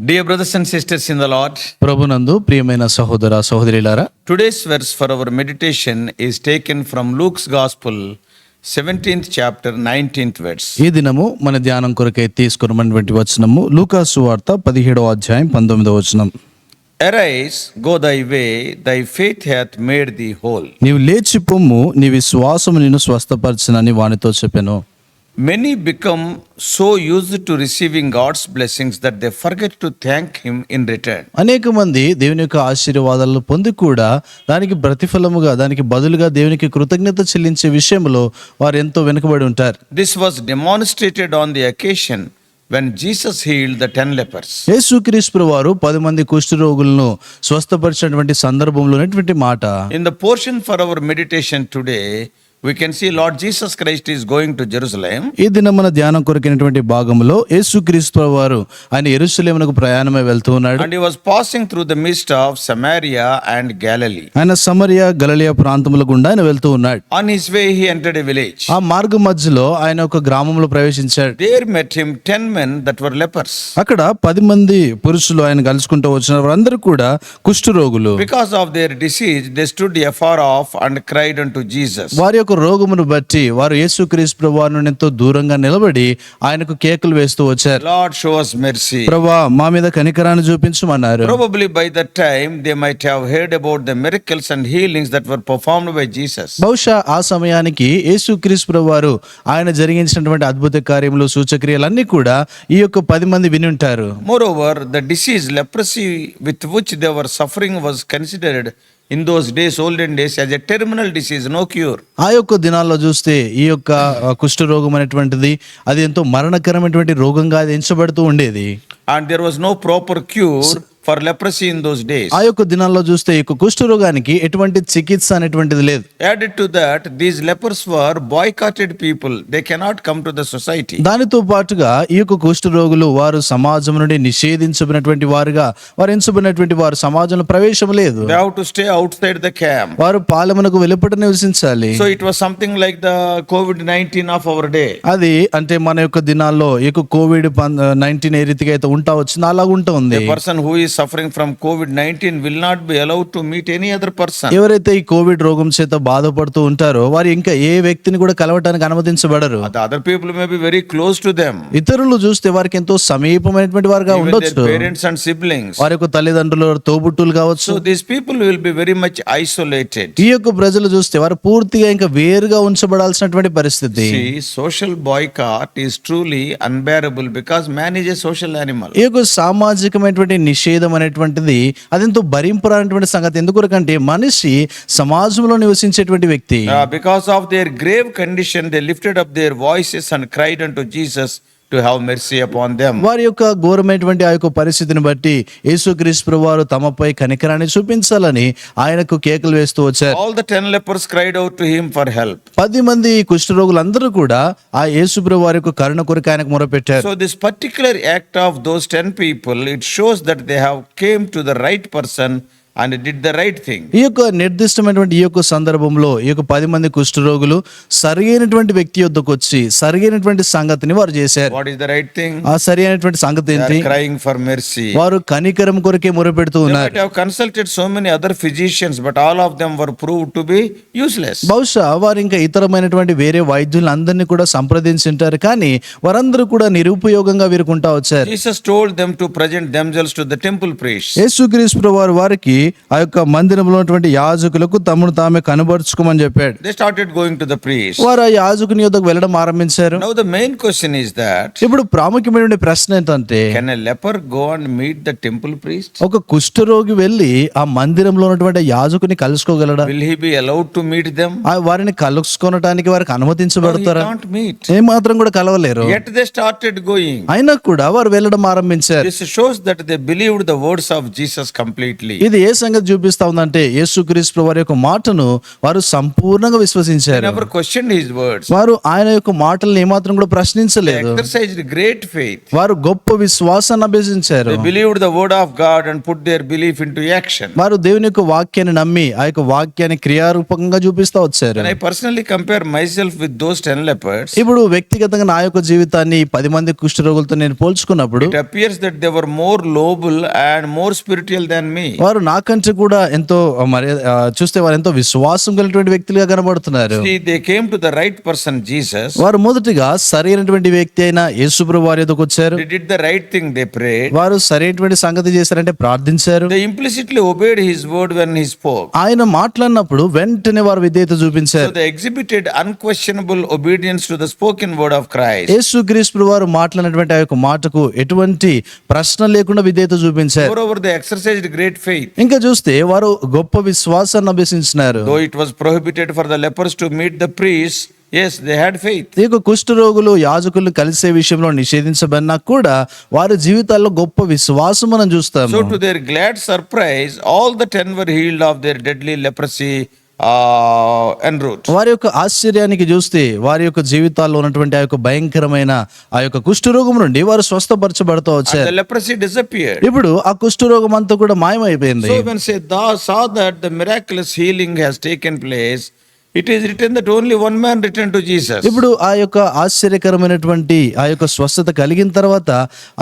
Dear brothers and sisters in the Lord, ప్రభునందు ప్రియమైన సహోదర సహోదరులారా, today's verse for our meditation is taken from Luke's Gospel, 17th chapter, 19th verse. ఈ దినము మన ధ్యానం కొరకై తీసుకున్నటువంటి వచనము లూకాసు వార్త 17వ అధ్యాయం 19వ వచనం. Arise, go thy way, thy faith hath made thee whole. నీవు లేచి పొమ్ము, నీ విశ్వాసము నిన్ను స్వస్థపరచునని వానితో చెప్పెను. Many become so used to receiving God's blessings that they forget to thank Him in return. అనేక మంది దేవుని యొక్క ఆశీర్వాదాలను పొంది కూడా దానికి ప్రతిఫలముగా, దానికి బదులుగా దేవునికి కృతజ్ఞత చెల్లించే విషయంలో వారు ఎంతో వెనుకబడి ఉంటారు. This was demonstrated on the occasion when Jesus healed the 10 lepers. యేసుక్రీస్తు వారు 10 మంది కుష్ఠరోగులను స్వస్థపరిచినటువంటి సందర్భంలో ఉన్నటువంటి మాట. In the portion for our meditation today, we can see Lord Jesus Christ is going to Jerusalem. ఈ దిన మన ధ్యానం కొరకినటువంటి భాగంలో యేసుక్రీస్తు వారు ఆయన యెరూషలేమునకు ప్రయాణమై వెళ్తూ ఉన్నాడు. And he was passing through the midst of Samaria and Galilee. ఆయన సమరియా గలిలయ ప్రాంతముల గుండా ఆయన వెళ్తూ ఉన్నాడు. On his way he entered a village. ఆ మార్గం మధ్యలో ఆయన ఒక గ్రామంలో ప్రవేశించాడు. There met him 10 men that were lepers. అక్కడ 10 మంది పురుషులు ఆయన కలుసుకుంటూ వచ్చిన వారందరూ కూడా కుష్ఠరోగులు. Because of their disease they stood afar off and cried unto Jesus. వారి యొక్క రోగమును బట్టి వారు యేసుక్రీస్తు ప్రభువును ఎంతో దూరంగా నిలబడి ఆయనకు కేకలు వేస్తూ వచ్చారు. Lord, show us mercy. ప్రభువా, మా మీద కనికరాన్ని చూపించమన్నారు. Probably by that time they might have heard about the miracles and healings that were performed by Jesus. బహుశా ఆ సమయానికి యేసుక్రీస్తు ప్రభువారు ఆయన జరిగించినటువంటి అద్భుత కార్యములు, సూచక్రియలన్నీ కూడా ఈ యొక్క 10 మంది విని ఉంటారు. Moreover, the disease leprosy with which they were suffering was considered in those days, olden days, as a terminal disease, no cure. ఆ యొక్క దినాల్లో చూస్తే ఈ యొక్క కుష్ఠరోగం అనేటువంటిది అది ఎంతో మరణకరమైనటువంటి రోగంగా అది ఎంచబడుతూ ఉండేది. And there was no proper cure for leprosy in those days. ఆ యొక్క దినాల్లో చూస్తే ఈ యొక్క కుష్ఠరోగానికి ఎటువంటి చికిత్స అనేటువంటిది లేదు. Added to that, these lepers were boycotted people. They cannot come to the society. దానితో పాటుగా ఈ యొక్క కుష్ఠరోగులు వారు సమాజం నుండి నిషేధించబడినటువంటి వారుగా, వారు ఎంచబడినటువంటి వారు సమాజంలో ప్రవేశం లేదు. They have to stay outside the camp. వారు పాలెమునకు వెలుపట నివసించాలి. So it was something like the COVID-19 of our day. అది అంటే మన యొక్క దినాల్లో ఈ యొక్క COVID-19 ఏ రీతిగా అయితే ఉంటా వచ్చిందో అలాగ ఉంటుంది. The person who is suffering from COVID-19 will not be allowed to meet any other person. ఎవరైతే ఈ కోవిడ్ రోగం చేత బాధపడుతూ ఉంటారో వారు ఇంకా ఏ వ్యక్తిని కూడా కలవటానికి అనుమతించబడరు. The other people may be very close to them. ఇతరులు చూస్తే వారికి ఎంతో సమీపమైనటువంటి వారుగా Even ఉండొచ్చు. their parents and siblings. వారి యొక్క తల్లిదండ్రులు, తోబుట్టులు కావచ్చు. So these people will be very much isolated. ఈ యొక్క ప్రజలు చూస్తే వారు పూర్తిగా ఇంకా వేరుగా ఉంచబడాల్సినటువంటి పరిస్థితి. See, social boycott is truly unbearable because man is a social animal. ఈ యొక్క సామాజికమైనటువంటి నిషేధం అనేటువంటిది అదెంతో భరింపరానటువంటి సంగతి. ఎందుకంటే మనిషి సమాజంలో నివసించేటువంటి వ్యక్తి. Because of their grave condition, they lifted up their voices and cried unto Jesus to have mercy upon them. వారి యొక్క ఘోరమైనటువంటి ఆ యొక్క పరిస్థితిని బట్టి యేసుక్రీస్తు ప్రభువారు తమపై కనికరాన్ని చూపించాలని ఆయనకు కేకలు వేస్తూ వచ్చారు. All the 10 lepers cried out to him for help. 10 మంది కుష్ఠరోగులందరూ కూడా ఆ యేసు ప్రభువారి యొక్క కరుణ కొరకు ఆయనకు మొరపెట్టారు. So this particular act of those 10 people, it shows that they have came to the right person and did the right thing. ఈ యొక్క నిర్దిష్టమైనటువంటి ఈ యొక్క సందర్భంలో ఈ యొక్క 10 మంది కుష్ఠరోగులు సరైనటువంటి వ్యక్తి యొద్దకు వచ్చి సరైనటువంటి సంగతిని వారు చేశారు. What is the right thing? ఆ సరైనటువంటి సంగతి They ఏంటి? are crying for mercy. వారు కనికరం కొరకే మొరపెడుతూ They ఉన్నారు. might have consulted so many other physicians, but all of them were proved to be useless. బహుశా వారు ఇంకా ఇతరమైనటువంటి వేరే వైద్యులందరినీ కూడా సంప్రదించి ఉంటారు, కానీ వారందరూ కూడా నిరుపయోగంగా వీరుకుంటా వచ్చారు. Jesus told them to present themselves to the temple priests. యేసుక్రీస్తు ప్రభువారు వారికి ఆ యొక్క మందిరంలో ఉన్నటువంటి యాజకులకు తమను తామే కనబరుచుకోమని చెప్పాడు. They started going to the priest. వారు ఆ యాజకుని యొద్దకు వెళ్ళడం ఆరంభించారు. Now the main question is that, ఇప్పుడు ప్రాముఖ్యమైన ప్రశ్న ఏంటంటే, can a leper go and meet the temple priest? ఒక కుష్ఠరోగి వెళ్ళి ఆ మందిరంలో ఉన్నటువంటి యాజకుని కలుసుకోగలడా? Will he be allowed to meet them? ఆ వారిని కలుసుకోవటానికి వారికి No, he అనుమతించబడతారా? can't meet. ఏ మాత్రం కూడా కలవలేరు. Yet they started going. అయినా కూడా వారు వెళ్ళడం ఆరంభించారు. This shows that they believed the words of Jesus completely. ఇది సంగతి చూపిస్తా ఉందంటే యేసుక్రీస్తు వారి యొక్క మాటను వారు సంపూర్ణంగా They విశ్వసించారు. never questioned his words. వారు ఆయన యొక్క మాటలను ఏమాత్రం కూడా They ప్రశ్నించలేదు. exercised great faith. వారు గొప్ప విశ్వాసాన్ని అభ్యసించారు. They believed the word of God and put their belief into action. వారు దేవుని యొక్క వాక్యాన్ని నమ్మి ఆ యొక్క వాక్యాన్ని క్రియారూపకంగా చూపిస్తా వచ్చారు. When I personally compare myself with those 10 lepers, ఇప్పుడు వ్యక్తిగతంగా నా యొక్క జీవితాన్ని 10 మంది కుష్ఠరోగులతో నేను పోల్చుకున్నప్పుడు it appears that they were more noble and more spiritual than me. వారు నాకంటే కూడా ఎంతో మరి చూస్తే వారు ఎంతో విశ్వాసం కలిగినటువంటి వ్యక్తులుగా కనబడుతున్నారు. See, they came to the right person, Jesus. వారు మొదటిగా సరైనటువంటి వ్యక్తి అయిన యేసుప్రభు వారి యొద్దకు వచ్చారు. They did the right thing, they prayed. వారు సరైనటువంటి సంగతి చేశారంటే ప్రార్థించారు. They implicitly obeyed his word when he spoke. ఆయన మాట్లాడినప్పుడు వెంటనే వారు విధేయత So చూపించారు. they exhibited unquestionable obedience to the spoken word of Christ. యేసుక్రీస్తు వారు మాట్లాడినటువంటి ఆ యొక్క మాటకు ఎటువంటి ప్రశ్న లేకుండా విధేయత చూపించారు. Moreover, they exercised great faith. ఇంకా చూస్తే వారు గొప్ప విశ్వాసాన్ని అభ్యసించినారు. Though it was prohibited for the lepers to meet the priests, yes, they had faith. ఈ యొక్క కుష్ఠరోగులు యాజకులు కలిసే విషయంలో నిషేధించబడినా కూడా వారి జీవితాల్లో గొప్ప విశ్వాసం మనం చూస్తాము. So to their glad surprise, all the 10 were healed of their deadly leprosy en route. వారి యొక్క ఆశ్చర్యానికి చూస్తే వారి యొక్క జీవితాల్లో ఉన్నటువంటి ఆ యొక్క భయంకరమైన ఆ యొక్క కుష్ఠరోగం నుండి వారు స్వస్థపరచబడుతూ And వచ్చారు. the leprosy disappeared. ఇప్పుడు ఆ కుష్ఠరోగం అంతా కూడా మాయమైపోయింది. So when saw that the miraculous healing has taken place, it is written that only one man returned to Jesus. ఇప్పుడు ఆ యొక్క ఆశ్చర్యకరమైనటువంటి ఆ యొక్క స్వస్థత కలిగిన తర్వాత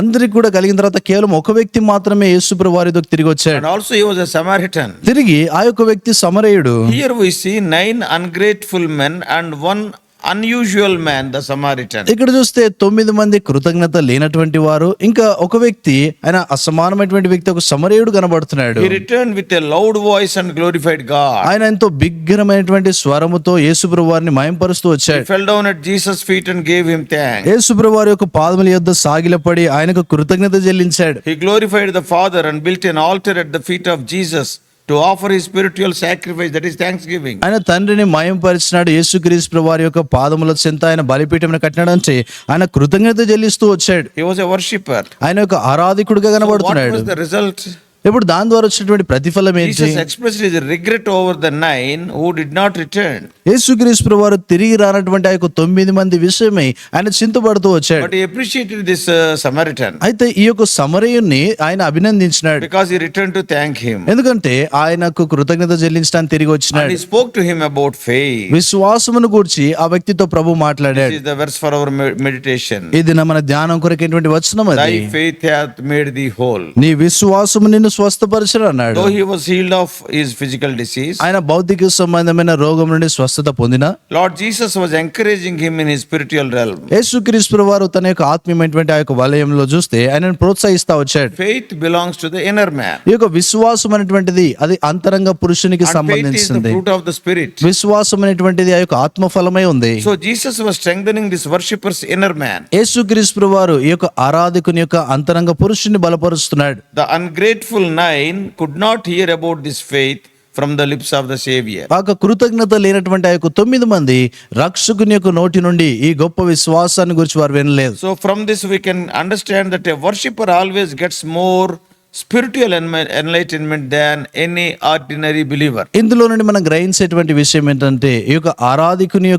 అందరికి కూడా కలిగిన తర్వాత కేవలం ఒక వ్యక్తి మాత్రమే యేసుప్రభు వారి దగ్గరికి తిరిగి వచ్చాడు. And also he was a Samaritan. తిరిగి ఆ యొక్క వ్యక్తి సమరయుడు. Here we see 9 ungrateful men and one unusual man, the Samaritan. ఇక్కడ చూస్తే 9 మంది కృతజ్ఞత లేనటువంటి వారు, ఇంకా ఒక వ్యక్తి ఆయన అసమానమైనటువంటి వ్యక్తి ఒక సమరయుడు కనబడుతున్నాడు. He returned with a loud voice and glorified God. ఆయన ఎంతో బిగ్గరమైనటువంటి స్వరముతో యేసుప్రభు వారిని మహింపరుస్తూ He వచ్చాడు. fell down at Jesus' feet and gave him thanks. యేసుప్రభు వారి యొక్క పాదముల యొద్ద సాగిలపడి ఆయనకు కృతజ్ఞత చెల్లించాడు. He glorified the Father and built an altar at the feet of Jesus to offer his spiritual sacrifice, that is thanksgiving. ఆయన తండ్రిని మహింపరిచినాడు. యేసుక్రీస్తు వారి యొక్క పాదముల చెంత ఆయన బలిపీఠమును కట్టినాడు అంటే ఆయన కృతజ్ఞత చెల్లిస్తూ వచ్చాడు. He was a worshipper. ఆయన యొక్క ఆరాధికుడిగా What కనబడుతున్నాడు. was the result? ఇప్పుడు దాని ద్వారా వచ్చినటువంటి ప్రతిఫలం ఏంటి? Jesus expressed his regret over the 9 who did not return. యేసుక్రీస్తు వారు తిరిగి రానటువంటి ఆ యొక్క 9 మంది విషయమై ఆయన చింతపడుతూ వచ్చాడు. But he appreciated this Samaritan అయితే ఈ యొక్క సమరయుణ్ణి ఆయన అభినందించినాడు. because he returned to thank him. ఎందుకంటే ఆయనకు కృతజ్ఞత చెల్లించడానికి తిరిగి And వచ్చినాడు. he spoke to him about faith. విశ్వాసమును గూర్చి ఆ వ్యక్తితో ప్రభు This మాట్లాడాడు. is the verse for our meditation. ఇది మన ధ్యానం కొరకైనటువంటి వచనం అది. Thy faith hath made thee whole. నీ విశ్వాసము నిన్ను స్వస్థపరచను అన్నాడు. Though he was healed of his physical disease, ఆయన భౌతిక సంబంధమైన రోగం నుండి స్వస్థత పొందిన Lord Jesus was encouraging him in his spiritual realm. యేసుక్రీస్తు వారు తన యొక్క ఆత్మీయమైనటువంటి ఆ యొక్క వలయంలో చూస్తే ఆయనను ప్రోత్సహిస్తా వచ్చాడు. Faith belongs to the inner man. ఈ యొక్క విశ్వాసం అనేటువంటిది అది అంతరంగ పురుషునికి And faith is the సంబంధించింది. fruit of the Spirit. విశ్వాసం అనేటువంటిది ఆ యొక్క ఆత్మఫలమై ఉంది. So Jesus was strengthening this worshipper's inner man. యేసుక్రీస్తు వారు ఈ యొక్క ఆరాధకుని యొక్క అంతరంగ పురుషుని బలపరుస్తున్నాడు. The ungrateful 9 could not hear about this faith from the lips of the Savior. ఆ యొక్క కృతజ్ఞత లేనటువంటి ఆ యొక్క 9 మంది రక్షకుని యొక్క నోటి నుండి ఈ గొప్ప విశ్వాసాన్ని గురించి వారు వినలేదు. So from this we can understand that a worshipper always gets more spiritual enlightenment than any ordinary believer. ఇందులో నుండి మనం గ్రహించేటువంటి విషయం ఏంటంటే ఈ యొక్క ఆరాధకుని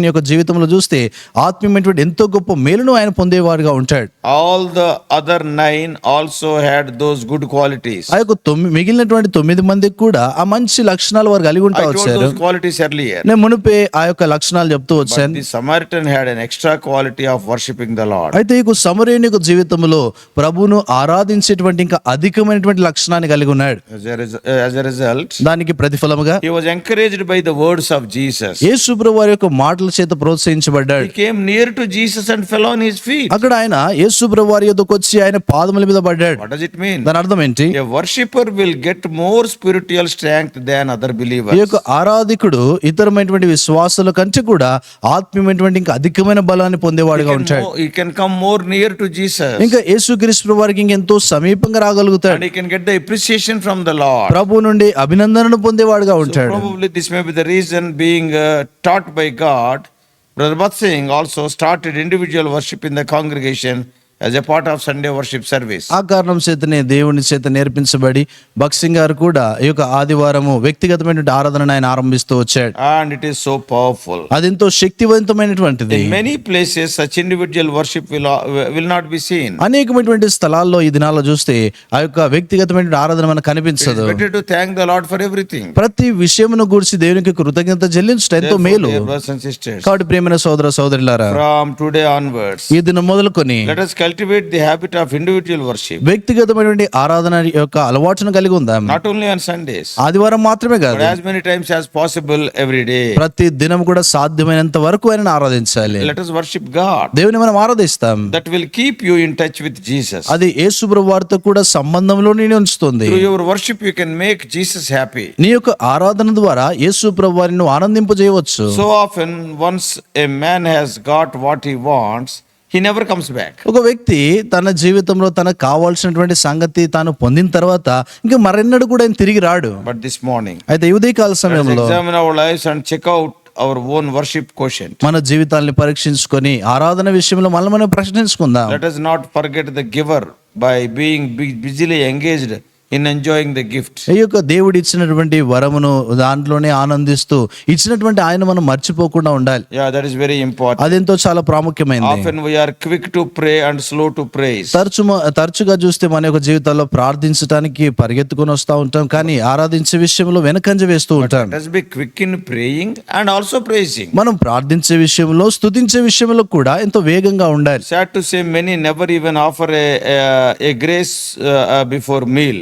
యొక్క జీవితంలో చూస్తే ఆత్మీయమైనటువంటి ఎంతో గొప్ప మేలును ఆయన పొందేవారుగా ఉంటాడు. All the other 9 also had those good qualities. ఆ యొక్క మిగిలినటువంటి 9 మందికి కూడా ఆ మంచి లక్షణాలు వారు కలిగి ఉంటా I told వచ్చారు. those qualities earlier. నేను మునిపే ఆ యొక్క లక్షణాలు చెప్తూ But వచ్చాను. the Samaritan had an extra quality of worshiping the Lord. అయితే ఈ సమరయుని యొక్క జీవితంలో ప్రభువును ఆరాధించేటువంటి ఇంకా అధికమైనటువంటి లక్షణాన్ని కలిగి ఉన్నాడు. As a result, దానికి ప్రతిఫలముగా he was encouraged by the words of Jesus. యేసు ప్రభువు వారి యొక్క మాటల చేత ప్రోత్సహించబడ్డాడు. He came near to Jesus and fell on his feet. అక్కడ ఆయన యేసు ప్రభువు వారి యొద్దకు వచ్చి ఆయన పాదముల మీద పడ్డాడు. What does it mean? దాని అర్థం ఏంటి? A worshipper will get more spiritual strength than other ఈ believers. యొక్క ఆరాధికుడు ఇతరమైనటువంటి విశ్వాసుల కంటే కూడా ఆత్మీయమైనటువంటి ఇంకా అధికమైన బలాన్ని పొందేవాడుగా ఉంటాడు. He can come more near to Jesus. ఇంకా యేసుక్రీస్తు వారికి ఇంకెంతో సమీపంగా రాగలుగుతాడు. And he can get the appreciation from the Lord. ప్రభు నుండి అభినందనను పొందేవాడుగా So ఉంటాడు. probably this may be the reason being taught by God. Brother Bat Singh also started individual worship in the congregation as a part of Sunday worship service. ఆ కారణం చేతనే దేవుని చేత నేర్పించబడి భక్త్ సింగ్ గారు కూడా ఈ యొక్క ఆదివారము వ్యక్తిగతమైనటువంటి ఆరాధనను ఆయన ఆరంభిస్తూ వచ్చాడు. And it is so powerful. అదెంతో శక్తివంతమైనటువంటిది. In many places, such individual worship will not be seen. అనేకమైనటువంటి స్థలాల్లో ఈ దినాల్లో చూస్తే ఆ యొక్క వ్యక్తిగతమైన ఆరాధన మనకు కనిపించదు. Better to thank the Lord for everything. ప్రతి విషయమును గురించి దేవునికి కృతజ్ఞత చెల్లించడం ఎంతో మేలు. Dear brothers and sisters, కాబట్టి ప్రియమైన సోదర సోదరులారా, from today onwards, ఈ దినం మొదలుకొని let us cultivate the habit of individual worship. వ్యక్తిగతమైనటువంటి ఆరాధన యొక్క అలవాటును కలిగి ఉందాం. Not only on Sundays, ఆదివారం మాత్రమే కాదు, but as many times as possible every day. ప్రతి దినం కూడా సాధ్యమైనంత వరకు ఆయనను ఆరాధించాలి. Let us worship God. దేవుని మనం ఆరాధిస్తాం. That will keep you in touch with Jesus. అది యేసు ప్రభువు వారితో కూడా సంబంధంలో నిన్ను ఉంచుతుంది. Through your worship, you can make Jesus happy. నీ యొక్క ఆరాధన ద్వారా యేసు ప్రభువు వారిని ఆనందింపజేయవచ్చు. So often, once a man has got what he wants, he never comes back. ఒక వ్యక్తి తన జీవితంలో తనకు కావాల్సినటువంటి సంగతి తాను పొందిన తర్వాత ఇంకా మరెన్నడూ కూడా ఆయన తిరిగి రాడు. But this morning, అయితే ఈ ఉదయకాల let us సమయంలో examine our lives and check out our own worship quotient. మన జీవితాల్ని పరీక్షించుకొని ఆరాధన విషయంలో మనం ప్రశ్నించుకుందాం. Let us not forget the giver by being busily engaged in enjoying the gift. ఈ యొక్క దేవుడు ఇచ్చినటువంటి వరమును దాంట్లోనే ఆనందిస్తూ ఇచ్చినటువంటి ఆయన మనం మర్చిపోకుండా ఉండాలి. Yeah, that is very important. అదెంతో చాలా ప్రాముఖ్యమైనది. Often we are quick to pray and slow to praise. తరచుగా చూస్తే మన యొక్క జీవితాల్లో ప్రార్థించడానికి పరిగెత్తుకొని వస్తూ ఉంటాం, కానీ ఆరాధించే విషయంలో వెనకంజ వేస్తూ ఉంటాం. Let us be quick in praying and also praising. మనం ప్రార్థించే విషయంలో స్తుతించే విషయంలో కూడా ఎంతో వేగంగా ఉండాలి. Sad to say, many never even offer a grace before meal.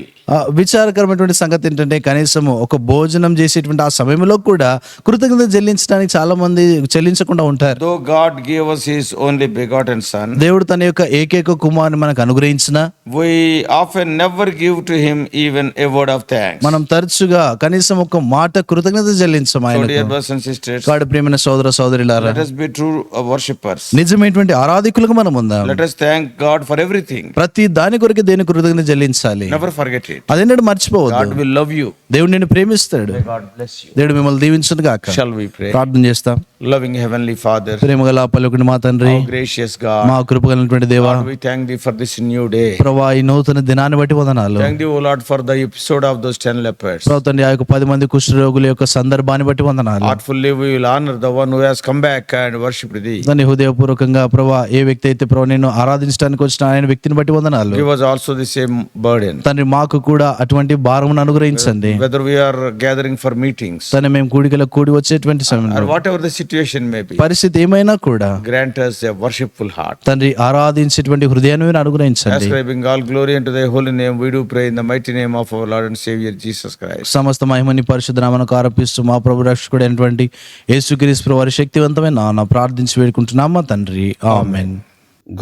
విచారకరమైనటువంటి సంగతి ఏంటంటే కనీసం ఒక భోజనం చేసేటువంటి ఆ సమయంలో కూడా కృతజ్ఞత చెల్లించడానికి చాలా మంది చెల్లించకుండా ఉంటారు. Though God gave us His only begotten Son, దేవుడు తన యొక్క ఏకైక కుమారుని మనకు అనుగ్రహించిన we often never give to Him even a word of thanks. మనం తరచుగా కనీసం ఒక మాట కృతజ్ఞత చెల్లించం So, ఆయనకు. dear brothers and sisters, కాబట్టి ప్రియమైన సోదర సోదరులారా, let us be true worshippers. నిజమైనటువంటి ఆరాధికులుగా మనం ఉందాం. Let us thank God for everything. ప్రతి దాని కొరకు దేని కృతజ్ఞత చెల్లించాలి. Never forget it. అదేంటో మర్చిపోవద్దు. God will love you. దేవుడు నిన్ను ప్రేమిస్తాడు. God bless you. దేవుడు మిమ్మల్ని దీవించును గాక. Shall we pray? ప్రార్థన చేస్తాం. Loving Heavenly Father, ప్రేమగల పలుకుని మా తండ్రి, our gracious God, మా కృపగలిగినటువంటి దేవా, Lord, we thank Thee for this new day. ప్రభువా ఈ నూతన దినాన్ని బట్టి వందనాలు. Thank Thee, O Lord, for the episode of those 10 lepers. ప్రభువా తండ్రి, ఆ యొక్క 10 మంది కుష్ఠరోగుల యొక్క సందర్భాన్ని బట్టి వందనాలు. Heartfully we will honor the one who has come back and worshipped Thee. దాన్ని హృదయపూర్వకంగా ప్రభువా ఏ వ్యక్తి అయితే ప్రభు నిన్ను ఆరాధించడానికి వచ్చిన ఆయన వ్యక్తిని బట్టి వందనాలు. Give us also the same burden. తండ్రి మాకు కూడా అటువంటి భారమును అనుగ్రహించండి. Whether we are gathering for meetings తను మేము కూడికలకు కూడి వచ్చేటువంటి or సమయంలో whatever the situation may be, పరిస్థితి ఏమైనా కూడా grant us a worshipful heart. తండ్రి ఆరాధించేటువంటి హృదయాన్ని మీరు అనుగ్రహించండి. Ascribing all glory unto Thy holy name, we do pray in the mighty name of our Lord and Savior Jesus Christ. సమస్త మహిమని పరిశుద్ధ నామమునకు ఆరోపిస్తూ మా ప్రభు రక్షకుడు అయినటువంటి యేసుక్రీస్తు వారి శక్తివంతమైన నామమున ప్రార్థించి వేడుకుంటున్నాం మా తండ్రి. ఆమేన్.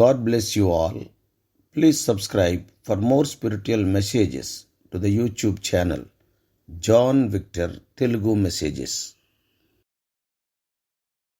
God bless you all. Please subscribe for more spiritual messages to the YouTube channel John Victor Telugu Messages.